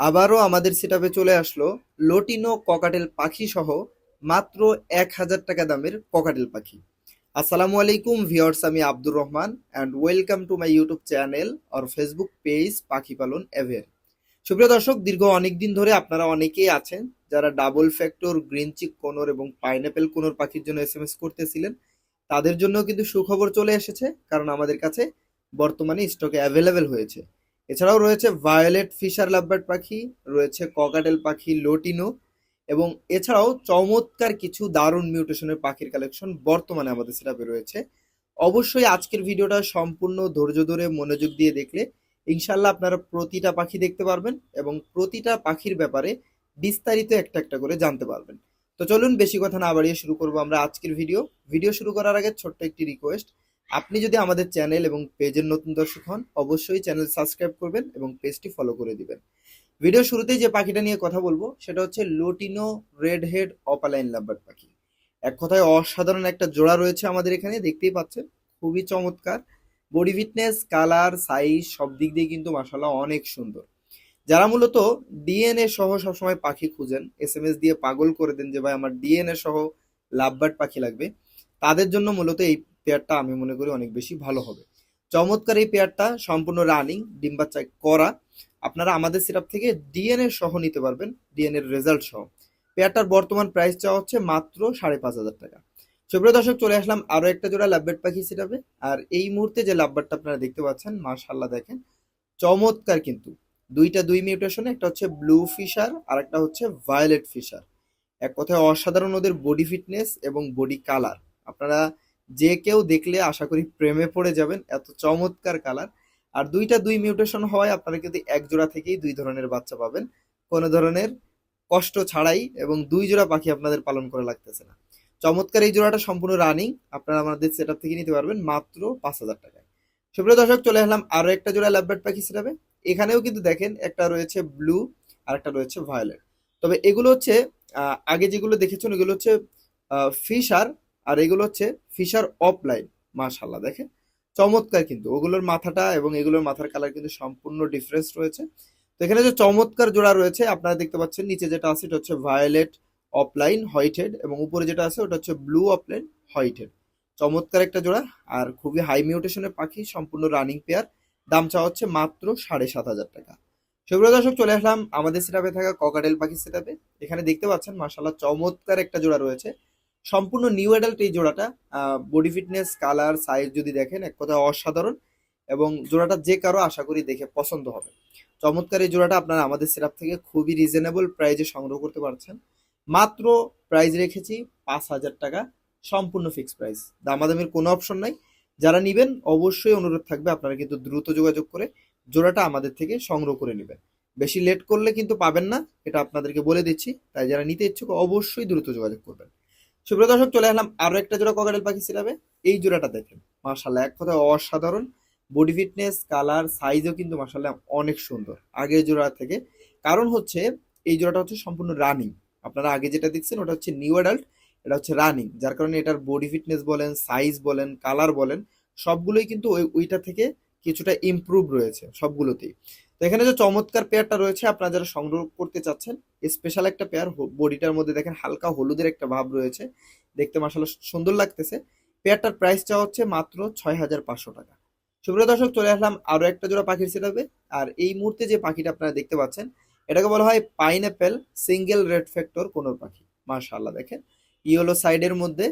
আবারও আমাদের সেটআপে চলে আসলো লোটিনো ককাটেল পাখি সহ মাত্র ১,০০০ টাকা দামের ককাটেল পাখি। আসসালামু আলাইকুম ভিউয়ার্স, আমি Abdur Rahman and welcome to my YouTube channel or Facebook page পাখি পালন এভের। সুপ্রিয় দর্শক, দীর্ঘ অনেক দিন ধরে আপনারা অনেকেই আছেন যারা ডাবল ফ্যাক্টর, গ্রিন চিক কোনর এবং পাইনাপেল কোনর পাখির জন্য এসএমএস করতেছিলেন। তাদের জন্য কিন্তু সুখবর চলে এসেছে, কারণ আমাদের কাছে বর্তমানে স্টকে অ্যাভেলেবেল হয়েছে। এছাড়াও রয়েছে ভায়োলেট ফিশার লাভবার্ড পাখি, রয়েছে ককাটেল পাখি লোটিনো, এবং এছাড়াও চমৎকার কিছু দারুণ মিউটেশনের পাখির কালেকশন বর্তমানে আমাদের সেটআপে রয়েছে। অবশ্যই আজকের ভিডিওটা সম্পূর্ণ ধৈর্য ধরে মনোযোগ দিয়ে দেখলে ইনশাল্লাহ আপনারা প্রতিটা পাখি দেখতে পারবেন এবং প্রতিটা পাখির ব্যাপারে বিস্তারিত একটা একটা করে জানতে পারবেন। তো চলুন বেশি কথা না বাড়িয়ে শুরু করবো আমরা আজকের ভিডিও। ভিডিও শুরু করার আগে ছোট্ট একটি রিকোয়েস্ট, আপনি যদি আমাদের চ্যানেল এবং পেজের নতুন দর্শক হন অবশ্যই চ্যানেল সাবস্ক্রাইব করবেন এবং পেজটি ফলো করে দিবেন। ভিডিও শুরুতেই যে পাখিটা নিয়ে কথা বলবো সেটা হচ্ছে lutino red head opaline lovebird পাখি। এক কথায় অসাধারণ একটা জোড়া রয়েছে আমাদের এখানে, দেখতেই পাচ্ছেন খুবই চমৎকার। বডি ফিটনেস, কালার, সাইজ সব দিক দিয়ে কিন্তু মাশাআল্লাহ অনেক সুন্দর। যারা মূলত ডিএনএ সহ সবসময় পাখি খুঁজেন, এসএমএস দিয়ে পাগল করে দেন যে ভাই আমার ডিএনএ সহ লাভবার্ড পাখি লাগবে, তাদের জন্য মূলত এই পেয়ারটা আমি মনে করি অনেক বেশি ভালো হবে। চমৎকার এই পেয়ারটা সম্পূর্ণ রানিং, ডিম বাচ্চা করা। আপনারা আমাদের সেটআপ থেকে ডিএনএ সহ নিতে পারবেন, ডিএনএ এর রেজাল্ট সহ। পেয়ারটার বর্তমান প্রাইস চাওয়া হচ্ছে মাত্র ৫,৫০০ টাকা। সুপ্রিয় দর্শক, চলে আসলাম আরো একটা জোড়া লাভবার্ড পাখি সেটআপে। আর এই মুহূর্তে যে লাভবার্ডটা আপনারা দেখতে পাচ্ছেন মাশাআল্লাহ দেখেন চমৎকার কিন্তু। দুইটা দুই মিউটেশনে, একটা হচ্ছে ব্লু ফিশার আর একটা হচ্ছে ভায়োলেট ফিশার। এক কথায় অসাধারণ ওদের বডি ফিটনেস এবং বডি কালার। আপনারা যে কেউ দেখলে আশা করি প্রেমে পড়ে যাবেন, এত চমৎকার কালার। আর দুইটা দুই মিউটেশন হওয়ায় আপনারা কিন্তু এক জোড়া থেকেই দুই ধরনের বাচ্চা পাবেন, কোনো ধরনের কষ্ট ছাড়াই, এবং দুই জোড়া পাখি আপনাদের পালন করা লাগতেছে না। চমৎকার এই জোড়াটা সম্পূর্ণ রানিং, আপনারা আমাদের সেটআপ থেকে নিতে পারবেন মাত্র ৫,০০০ টাকায়। সুপ্রিয় দর্শক, চলে আসলাম আরো একটা জোড়া লাভবার্ড পাখি সেটআপে। এখানেও কিন্তু দেখেন একটা রয়েছে ব্লু আর একটা রয়েছে ভায়োলেট। তবে এগুলো হচ্ছে আগে যেগুলো দেখেছেন এগুলো হচ্ছে ফিশার, আর এগুলো হচ্ছে ফিশার অফলাইন। মাশাল্লাহ দেখেন চমৎকার কিন্তু, ওগুলোর মাথাটা এবং এগুলোর মাথার কালার কিন্তু সম্পূর্ণ ডিফারেন্স রয়েছে। তো এখানে যে চমৎকার জোড়া রয়েছে আপনারা দেখতে পাচ্ছেন, নিচে যেটা আছে এটা হচ্ছে ভায়োলেট অফলাইন হোয়াইট হেড, এবং উপরে যেটা আছে ওটা হচ্ছে ব্লু অফলাইন হোয়াইট হেড। চমৎকার একটা জোড়া আর খুবই হাই মিউটেশনের পাখি, সম্পূর্ণ রানিং পেয়ার। দাম চাওয়া হচ্ছে মাত্র ৭,৫০০ টাকা। সুপ্রিয় দর্শক, চলে আসলাম আমাদের সেটআপে থাকা ককাটেল পাখি সেটআপে। এখানে দেখতে পাচ্ছেন মাশাআল্লাহ চমৎকার একটা জোড়া রয়েছে, সম্পূর্ণ নিউ অ্যাডাল্ট এই জোড়াটা। বডি ফিটনেস, কালার, সাইজ যদি দেখেন এক কথায় অসাধারণ, এবং জোড়াটা যে কারো আশা করি দেখে পছন্দ হবে। চমৎকার এই জোড়াটা আপনারা আমাদের সেটআপ থেকে খুবই রিজনেবল প্রাইজে সংগ্রহ করতে পারছেন। মাত্র প্রাইস রেখেছি ৫,০০০ টাকা, সম্পূর্ণ ফিক্সড প্রাইস, দামাদামির কোনো অপশন নাই। যারা নিবেন অবশ্যই অনুরোধ থাকবে আপনারা কিন্তু দ্রুত যোগাযোগ করে জোড়াটা আমাদের থেকে সংগ্রহ করে নেবেন। বেশি লেট করলে কিন্তু পাবেন না, এটা আপনাদেরকে বলে দিচ্ছি। তাই যারা নিতে ইচ্ছুক অবশ্যই দ্রুত যোগাযোগ করবেন। সুপ্রিয় দর্শক, চলে আসলাম আরো একটা জোড়া ককাটেল পাখি সিরাবে। এই জোড়াটা দেখেন মাশাল্লাহ এক কথায় অসাধারণ। বডি ফিটনেস, কালার, সাইজও কিন্তু মাশাল্লাহ অনেক সুন্দর আগের জোড়া থেকে। কারণ হচ্ছে এই জোড়াটা হচ্ছে সম্পূর্ণ রানিং। আপনারা আগে যেটা দেখছেন ওটা হচ্ছে নিউ অ্যাডাল্ট, এটা হচ্ছে রানিং, যার কারণে এটার বডি ফিটনেস বলেন, সাইজ বলেন, কালার বলেন, সবগুলোই কিন্তু ওইটা থেকে কিছুটা ইমপ্রুভ রয়েছে সবগুলোতেই। তো এখানে যে চমৎকার পেয়ারটা রয়েছে আপনারা যারা সংগ্রহ করতে চাচ্ছেন, স্পেশাল একটা পেয়ার। বডিটার মধ্যে দেখেন হালকা হলুদের একটা ভাব রয়েছে, দেখতে মাশাআল্লাহ সুন্দর লাগতেছে। পেয়ারটার প্রাইস চাওয়া হচ্ছে মাত্র ৬,৫০০ টাকা। সুপ্রিয় দর্শক, চলে আসলাম আরো একটা জোড়া পাখির সেটাবে। আর এই মুহূর্তে যে পাখিটা আপনারা দেখতে পাচ্ছেন এটাকে বলা হয় পাইনঅ্যাপেল সিঙ্গেল রেড ফ্যাক্টর কোনোর পাখি। মাশাআল্লাহ দেখেন ইয়েলো সাইডের মধ্যে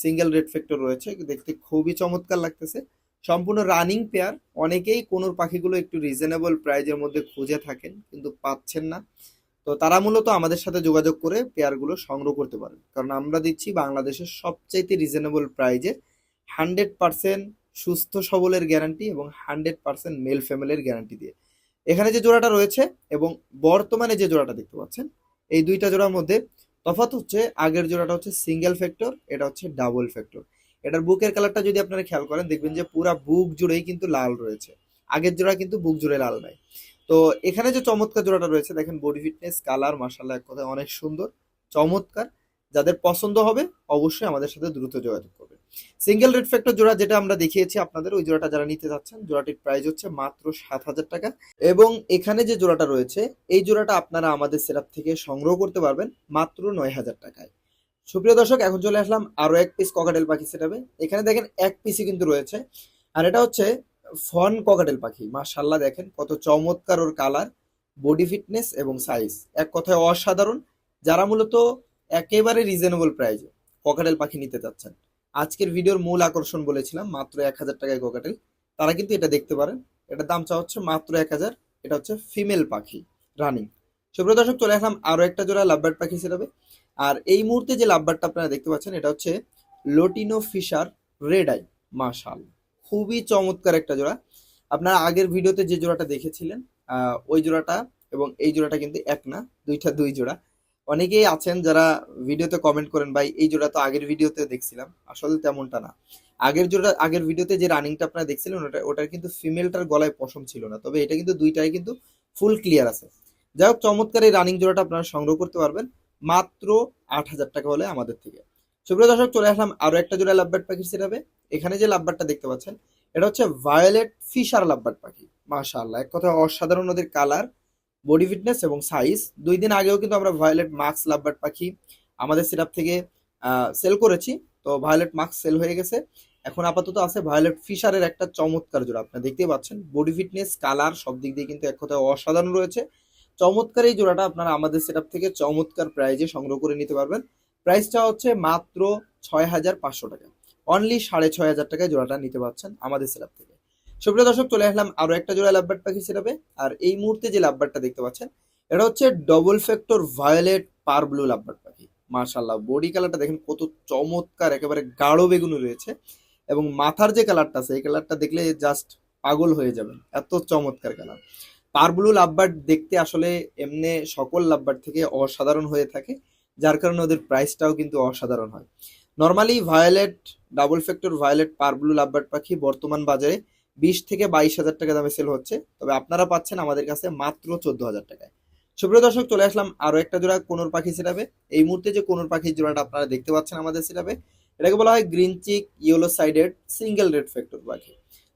সিঙ্গেল রেড ফ্যাক্টর রয়েছে, দেখতে খুবই চমৎকার লাগতেছে। সম্পূর্ণ রানিং পেয়ার। অনেকেই কোনোর পাখিগুলো একটু রিজনেবল প্রাইজের মধ্যে খুঁজে থাকেন কিন্তু পাচ্ছেন না, তো তারা মূলত আমাদের সাথে যোগাযোগ করে পেয়ারগুলো সংগ্রহ করতে পারেন, কারণ আমরা দিচ্ছি বাংলাদেশের সবচাইতে রিজনেবল প্রাইজে 100% সুস্থ সবলের গ্যারান্টি এবং 100% মেল ফিমেলের গ্যারান্টি দিয়ে। এখানে যে জোড়াটা রয়েছে এবং বর্তমানে যে জোড়াটা দেখতে পাচ্ছেন, এই দুইটা জোড়ার মধ্যে তফাৎ হচ্ছে আগের জোড়াটা হচ্ছে সিঙ্গেল ফ্যাক্টর, এটা হচ্ছে ডাবল ফ্যাক্টর। এটার বুকের কালারটা যদি আপনারা খেয়াল করেন দেখবেন যে পুরা বুক জুড়েই কিন্তু লাল রয়েছে, আগের জোড়া কিন্তু বুক জুড়ে লাল নাই। তো এখানে যে চমৎকার জোড়াটা রয়েছে দেখেন বডি ফিটনেস, কালার মাশাআল্লাহ এক কথায় অনেক সুন্দর, চমৎকার। যাদের পছন্দ হবে অবশ্যই আমাদের সাথে দ্রুত যোগাযোগ করবেন। সিঙ্গেল রেড ফ্যাক্টর জোড়া যেটা আমরা দেখিয়েছি আপনাদের, ওই জোড়াটা যারা নিতে যাচ্ছেন জোড়াটির প্রাইস হচ্ছে মাত্র 7,000 টাকা। এবং এখানে যে জোড়াটা রয়েছে এই জোড়াটা আপনারা আমাদের সেটআপ থেকে সংগ্রহ করতে পারবেন মাত্র 9,000 টাকায়। সুপ্রিয় দর্শক, এখন চলে আসলাম আরো এক পিস ককাটেল পাখি সেটাবে। এখানে দেখেন এক পিসই কিন্তু রয়েছে, আর এটা হচ্ছে ফন ককাটেল পাখি। মাশাআল্লাহ, দেখেন কত চমৎকার ওর কালার, বডি ফিটনেস এবং সাইজ, এক কথায় অসাধারণ। যারা মূলত একেবারে রিজনেবল প্রাইসে ককাটেল পাখি নিতে চাচ্ছেন, আজকের ভিডিওর মূল আকর্ষণ বলেছিলাম মাত্র 1,000 টাকায় ককাটেল, তারা কিন্তু এটা দেখতে পারেন। এটার দাম চা হচ্ছে মাত্র 1,000। এটা হচ্ছে ফিমেল পাখি রানিং। সুপ্রিয় দর্শক, চলে আসলাম আরো একটা জোড়া লাভবার্ড পাখি সেটাবে। আর এই মুহূর্তে যে লাভবারটা আপনারা দেখতে পাচ্ছেন এটা হচ্ছে লোটিনো ফিশার রেড আই। মাশাআল্লাহ, খুবই চমৎকার একটা জোড়া। আপনারা আগের ভিডিওতে যে জোড়াটা দেখেছিলেন ওই জোড়াটা এবং এই জোড়াটা কিন্তু এক না, দুই জোড়া। অনেকেই আছেন যারা ভিডিওতে কমেন্ট করেন, ভাই এই জোড়া তো আগের ভিডিওতে দেখছিলাম। আসলে তেমনটা না। আগের ভিডিওতে যে রানিংটা আপনারা দেখছিলেন ওটার কিন্তু ফিমেলটার গলায় পশম ছিল না, তবে এটা কিন্তু দুইটাই কিন্তু ফুল ক্লিয়ার আছে। যাই হোক, চমৎকার এই রানিং জোড়াটা আপনারা সংগ্রহ করতে পারবেন মাত্র 8,000 টাকা হলে আমাদের থেকে। সুপ্রিয় দর্শক, চলে আসলাম আরো একটা জোড়া লাভবার্ড পাখির সেটাবে। এখানে যে লাভবার্ডটা দেখতে পাচ্ছেন এটা হচ্ছে ভায়োলেট ফিশার লাভবার্ড পাখি। মাশাআল্লাহ, এক কথা অসাধারণ ওদের কালার, বডি ফিটনেস এবং সাইজ। 2 দিন আগেও কিন্তু আমরা ভায়োলেট মাক্স লাভবার্ড পাখি আমাদের সেটআপ থেকে সেল করেছি। তো ভায়োলেট মাক্স সেল হয়ে গেছে, এখন আপাতত আছে ভায়োলেট ফিশারের একটা চমৎকার জোড়া। আপনারা দেখতেই পাচ্ছেন বডি ফিটনেস, কালার সব দিক দিয়ে কিন্তু এক কথায় অসাধারণ রয়েছে। চমৎকার এই জোড়াটা আপনারা আমাদের সেটআপ থেকে চমৎকার প্রাইজে সংগ্রহ করে নিতে পারবেন। প্রাইসটা হচ্ছে মাত্র 6,500 টাকা। অনলি 6,500 টাকায় জোড়াটা নিতে পারছেন আমাদের সেটআপ থেকে। সুপ্রিয় দর্শক, চলে আসলাম আরো একটা জোড়া লাভবার্ড পাখি সেটআপে। আর এই মুহূর্তে যে লাভবার্ডটা দেখতে পাচ্ছেন এটা হচ্ছে ডবল ফ্যাক্টর ভায়োলেট পার ব্লু লাভবার্ড পাখি। মাশাআল্লাহ, বডি কালারটা দেখেন কত চমৎকার, একেবারে গাঢ় বেগুনি রয়েছে। এবং মাথার যে কালারটা আছে এই কালারটা দেখলে জাস্ট পাগল হয়ে যাবেন, এত চমৎকার কালার। পারব্লু লাভবার্ড দেখতে আসলে এমনি সকল লাভবার্ড থেকে অসাধারণ হয়ে থাকে, যার কারণে ওদের প্রাইসটাও কিন্তু অসাধারণ হয়। Normally violet, double factor violet parblue lovebird পাখি বর্তমান বাজারে 20,000 থেকে 22,000 টাকা দামে সেল হচ্ছে, তবে আপনারা পাচ্ছেন আমাদের কাছে মাত্র 14,000 টাকায়। সুপ্রিয় দর্শক, চলে আসলাম আরো একটা জোড়া কোনোর পাখি সেটাবে। এই মুহূর্তে যে কোনোর পাখির জোড়াটা আপনারা দেখতে পাচ্ছেন আমাদের সেটাবে, এটাকে বলা হয় green cheek yellow sided single red factor পাখি।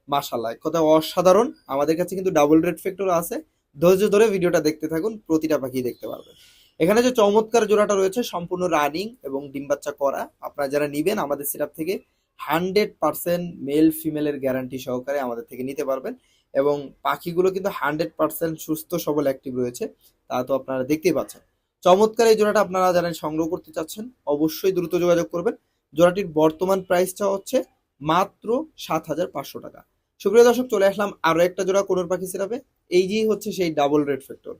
মাশাআল্লাহ, এক কথা অসাধারণ। আমাদের কাছে কিন্তু ডাবল রেড ফ্যাক্টর আছে। ধৈর্য ধরে ভিডিওটা দেখতে থাকুন, প্রতিটা পাখি দেখতে পারবেন। এখানে যে চমৎকার জোড়াটা রয়েছে সম্পূর্ণ রানিং এবং ডিম বাচ্চা করা। আপনারা যারা নিবেন আমাদের সেটআপ থেকে 100% মেল ফিমেলের গ্যারান্টি সহকারে আমাদের থেকে নিতে পারবেন। এবং পাখিগুলো কিন্তু 100% সুস্থ সবল অ্যাক্টিভ রয়েছে, তা তো আপনারা দেখতেই পাচ্ছেন। চমৎকার এই জোড়াটা আপনারা যারা সংগ্রহ করতে চাচ্ছেন অবশ্যই দ্রুত যোগাযোগ করবেন। জোড়াটির বর্তমান প্রাইসটা হচ্ছে মাত্র 7,500 টাকা। সুপ্রিয় দর্শক, চলে আসলাম আরো একটা জোড়া কোনোর পাখি সেটাবে। এই যে হচ্ছে সেই ডাবল রেড ফ্যাক্টর।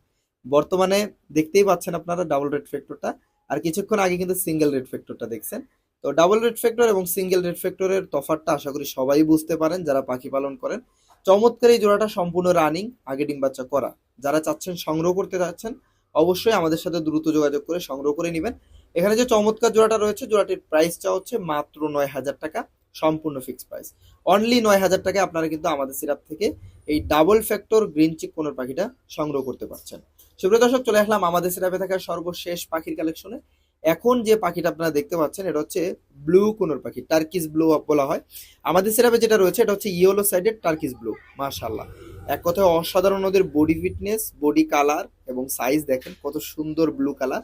বর্তমানে দেখতেই পাচ্ছেন আপনারা ডাবল রেড ফ্যাক্টরটা, আর কিছুক্ষণ আগে কিন্তু সিঙ্গেল রেড ফ্যাক্টরটা দেখছেন। তো ডাবল রেড ফ্যাক্টর এবং সিঙ্গেল রেড ফ্যাক্টরের তফাৎটা আশা করি সবাই বুঝতে পারেন যারা পাখি পালন করেন। চমৎকার এই জোড়াটা সম্পূর্ণ রানিং, আগে ডিম বাচ্চা করা। যারা চাচ্ছেন সংগ্রহ করতে চাচ্ছেন অবশ্যই আমাদের সাথে দ্রুত যোগাযোগ করে সংগ্রহ করে নেবেন। এখানে যে চমৎকার জোড়াটা রয়েছে জোড়াটির প্রাইসটা হচ্ছে মাত্র 9,000 টাকা, সম্পূর্ণ ফিক্সড প্রাইস। অনলি 9,000 টাকায় আপনারা কিন্তু আমাদের সিরাপ থেকে এই ডাবল ফ্যাক্টর গ্রিন চিক কোনোর পাখিটা সংগ্রহ করতে পারছেন। সুপ্রিয় দর্শক, চলে আসলাম আমাদের সিরাপে থাকা সর্বশেষ পাখির কালেকশনে। এখন যে পাখিটা আপনারা দেখতে পাচ্ছেন এটা হচ্ছে ব্লু কোনোর পাখি, টার্কিস ব্লু বলা হয়। আমাদের সিরাপে যেটা রয়েছে এটা হচ্ছে ইয়েলো সাইডেড টার্কিস ব্লু। মাশাআল্লাহ, এক কথায় অসাধারণ ওদের বডি ফিটনেস, বডি কালার এবং সাইজ দেখেন কত সুন্দর ব্লু কালার,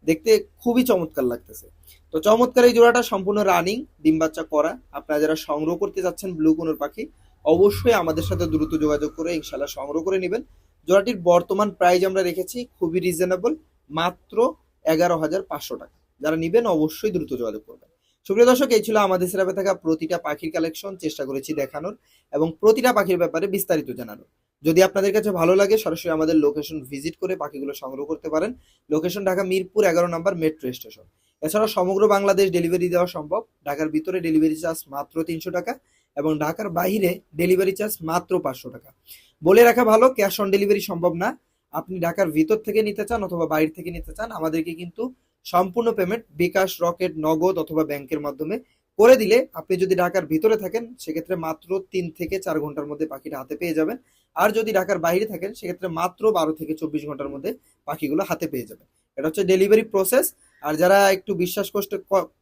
দেখতে খুবই চমৎকার লাগতেছে। তো চমৎকার এই জোড়াটা সম্পূর্ণ রানিং, ডিম বাচ্চা করা। আপনারা যারা সংগ্রহ করতে যাচ্ছেন ব্লু কোনোর পাখি অবশ্যই আমাদের সাথে দ্রুত যোগাযোগ করে ইনশাল্লাহ সংগ্রহ করে নেবেন। জোড়াটির বর্তমান প্রাইস আমরা রেখেছি খুবই রিজনেবল, মাত্র 11,500 টাকা। যারা নিবেন অবশ্যই দ্রুত যোগাযোগ করবেন। সুপ্রিয় দর্শক, এই ছিল আমাদের সেরাপে থাকা প্রতিটা পাখির কালেকশন। চেষ্টা করেছি দেখানোর এবং প্রতিটা পাখির ব্যাপারে বিস্তারিত জানানোর। যদি আপনাদের কাছে ভালো লাগে সরাসরি আমাদের লোকেশন ভিজিট করে পাখিগুলো সংগ্রহ করতে পারেন। লোকেশন ঢাকা মিরপুর 11 নম্বর মেট্রো স্টেশন। এছাড়াও সমগ্র বাংলাদেশ ডেলিভারি দেওয়া সম্ভব। ঢাকার ভিতরে ডেলিভারি চার্জ মাত্র 300 টাকা এবং ঢাকার বাইরে ডেলিভারি চার্জ মাত্র 500 টাকা। বলে রাখা ভালো, ক্যাশ অন ডেলিভারি সম্ভব না। আপনি ঢাকার ভিতর থেকে নিতে চান অথবা বাইরে থেকে নিতে চান, আমাদেরকে কিন্তু সম্পূর্ণ পেমেন্ট বিকাশ, রকেট, নগদ অথবা ব্যাংকের মাধ্যমে করে দিলে আপনি যদি ঢাকার ভিতরে থাকেন সেক্ষেত্রে মাত্র 3 থেকে 4 ঘন্টার মধ্যে পাখিটা হাতে পেয়ে যাবেন। আর যদি ঢাকার বাইরে থাকেন সেক্ষেত্রে মাত্র 12 থেকে 24 ঘন্টার মধ্যে পাখিগুলো হাতে পেয়ে যাবেন। এটা হচ্ছে ডেলিভারি প্রসেস। আর যারা একটু বিশ্বাস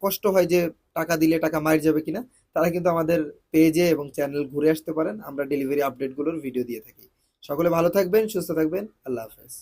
কষ্ট হয় যে টাকা দিলে টাকা মার যাবে কিনা, তারা কিন্তু আমাদের পেজে এবং চ্যানেল ঘুরে আসতে পারেন, আমরা ডেলিভারি আপডেটগুলোর ভিডিও দিয়ে থাকি। সকলে ভালো থাকবেন, সুস্থ থাকবেন, আল্লাহ হাফেজ।